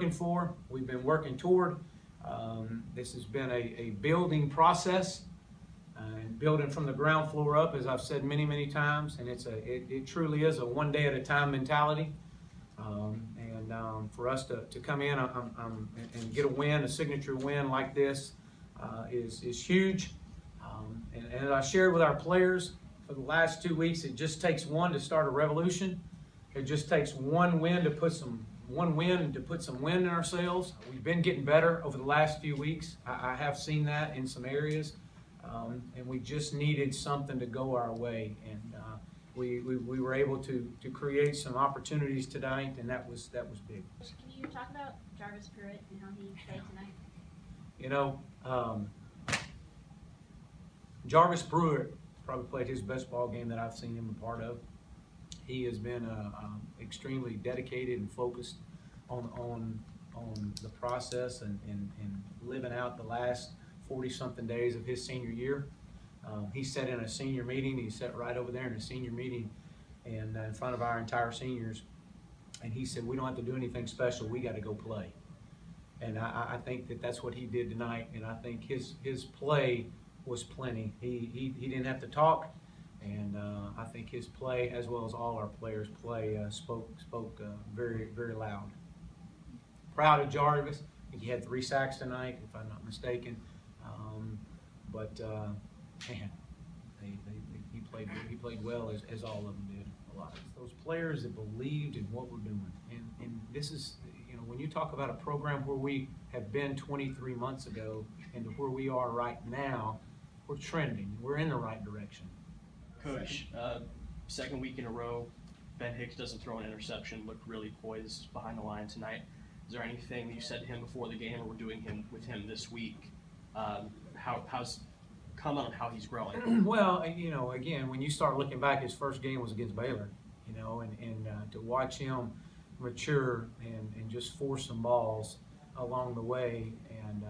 working for, we've been working toward. This has been a building process, and building from the ground floor up, as I've said many, many times, and it truly is a one day at a time mentality. For us to come in and get a win, a signature win like this, is huge. And as I shared with our players for the last 2 weeks, it just takes one to start a revolution. It just takes one win to put some wind in our sails. We've been getting better over the last few weeks. I have seen that in some areas, and we just needed something to go our way. And we were able to create some opportunities tonight, and that was big. Can you talk about Jarvis Pruitt and how he played tonight? You know, Jarvis Pruitt probably played his best ball game that I've seen him a part of. He has been extremely dedicated and focused on the process and living out the last 40-something days of his senior year. He sat in a senior meeting. He sat right over there in a senior meeting and in front of our entire seniors. And he said, we don't have to do anything special. We got to go play. And I think that's what he did tonight. And I think his play was plenty. He didn't have to talk. And I think his play, as well as all our players' play, spoke very, very loud. Proud of Jarvis. I think he had 3 sacks tonight, if I'm not mistaken. Man, he played well, as all of them did. A lot. Those players that believed in what we're doing, and this is, you know, when you talk about a program where we have been 23 months ago and to where we are right now, we're trending. We're in the right direction. Coach, second week in a row, Ben Hicks doesn't throw an interception, looked really poised behind the line tonight. Is there anything that you said to him before the game, or we're doing with him this week? How's comment on how he's growing? Well, you know, again, when you start looking back, his first game was against Baylor, you know, and to watch him mature and just force some balls along the way. And,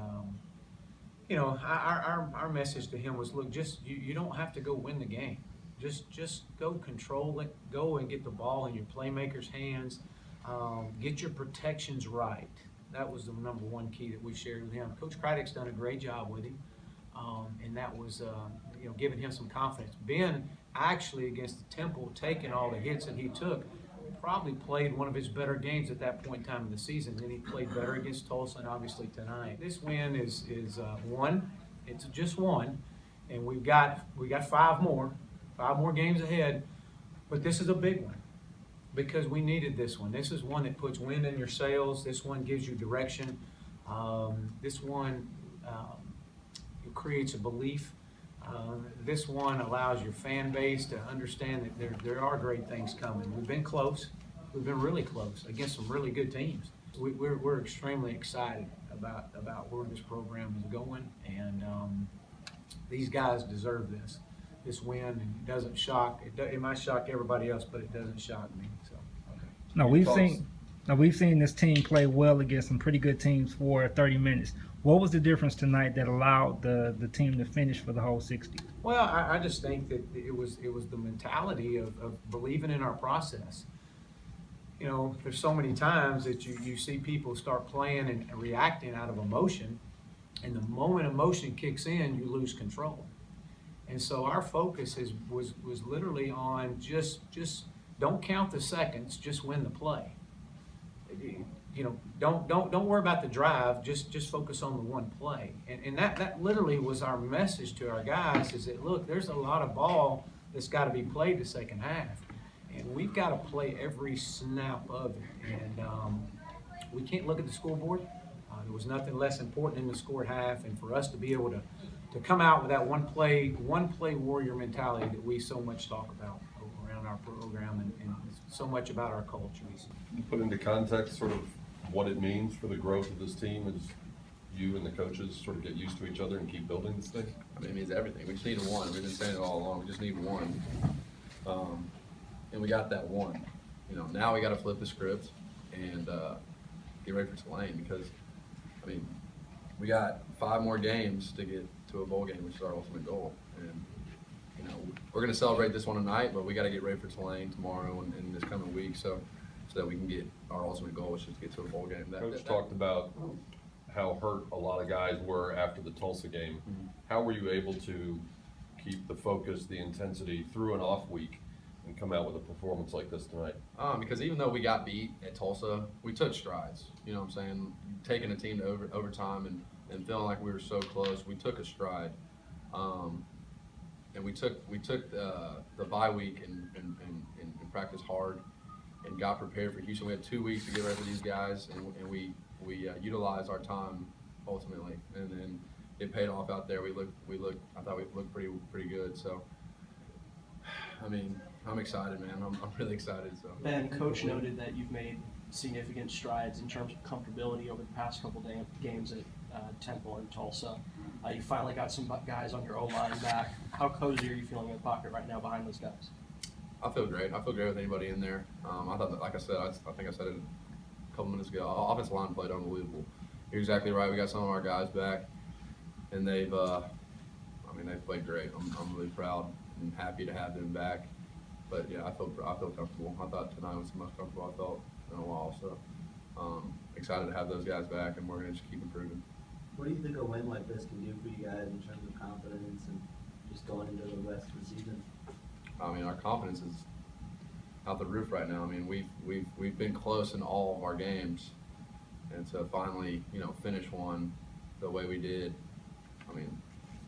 you know, our message to him was, look, just you don't have to go win the game. Just go control it. Go and get the ball in your playmakers' hands. Get your protections right. That was the number one key that we shared with him. Coach Craddock's done a great job with him, and that was you know, giving him some confidence. Ben actually, against the Temple, taking all the hits that he took, probably played one of his better games at that point in time in the season. Then he played better against Tulsa, and obviously tonight. This win is one. It's just one, and we got 5 more games ahead. But this is a big one, because we needed this one. This is one that puts wind in your sails. This one gives you direction. This one it creates a belief. This one allows your fan base to understand that there are great things coming. We've been close. We've been really close against some really good teams. We're extremely excited about where this program is going, and these guys deserve this. This win, and it doesn't shock. It might shock everybody else, but it doesn't shock me. So, okay. Now we've seen this team play well against some pretty good teams for 30 minutes. What was the difference tonight that allowed the team to finish for the whole 60? Well, I just think that it was the mentality of believing in our process. You know, there's so many times that you see people start playing and reacting out of emotion, and the moment emotion kicks in, you lose control. And so our focus was literally on just don't count the seconds, just win the play. You know, don't worry about the drive, just focus on the one play. And that literally was our message to our guys, is that, look, there's a lot of ball that's got to be played the second half. And we've got to play every snap of it. And we can't look at the scoreboard. There was nothing less important in the score half, and for us to be able to come out with that one play warrior mentality that we so much talk about around our program and so much about our culture. You put into context sort of what it means for the growth of this team as you and the coaches sort of get used to each other and keep building this thing? I mean, it means everything. We just need one. We've been saying it all along. We just need one. And we got that one. You know, now we got to flip the script and get ready for Tulane, because, I mean, we got 5 more games to get to a bowl game, which is our ultimate goal. And, you know, we're going to celebrate this one tonight, but we got to get ready for Tulane tomorrow and this coming week. So so that we can get our ultimate goal, which is to get to a bowl game. Coach talked about how hurt a lot of guys were after the Tulsa game. Mhm. How were you able to keep the focus, the intensity through an off week and come out with a performance like this tonight? Because even though we got beat at Tulsa, we took strides. You know what I'm saying? Taking a team to overtime and feeling like we were so close, we took a stride. And we took the bye week and practiced hard and got prepared for Houston. We had 2 weeks to get ready for these guys, and we utilized our time ultimately, and then it paid off out there. I thought we looked pretty good. So, I mean, I'm excited, man. I'm really excited. So. Ben, Coach noted that you've made significant strides in terms of comfortability over the past couple games at Temple and Tulsa. You finally got some guys on your O-line back. How cozy are you feeling in the pocket right now behind those guys? I feel great. I feel great with anybody in there. I thought that, like I said, I think I said it a couple minutes ago. Offensive line played unbelievable. You're exactly right. We got some of our guys back, and they've played great. I'm really proud and happy to have them back. But yeah, I feel comfortable. I thought tonight was the most comfortable I felt in a while. So excited to have those guys back, and we're gonna just keep improving. What do you think a win like this can do for you guys in terms of confidence and just going into the rest of the season? I mean, our confidence is out the roof right now. I mean, we've been close in all of our games, and to finally, finish one the way we did. I mean,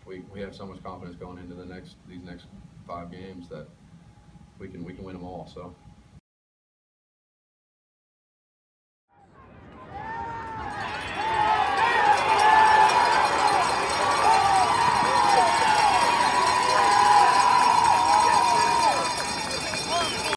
we have so much confidence going into these next 5 games that we can win them all. So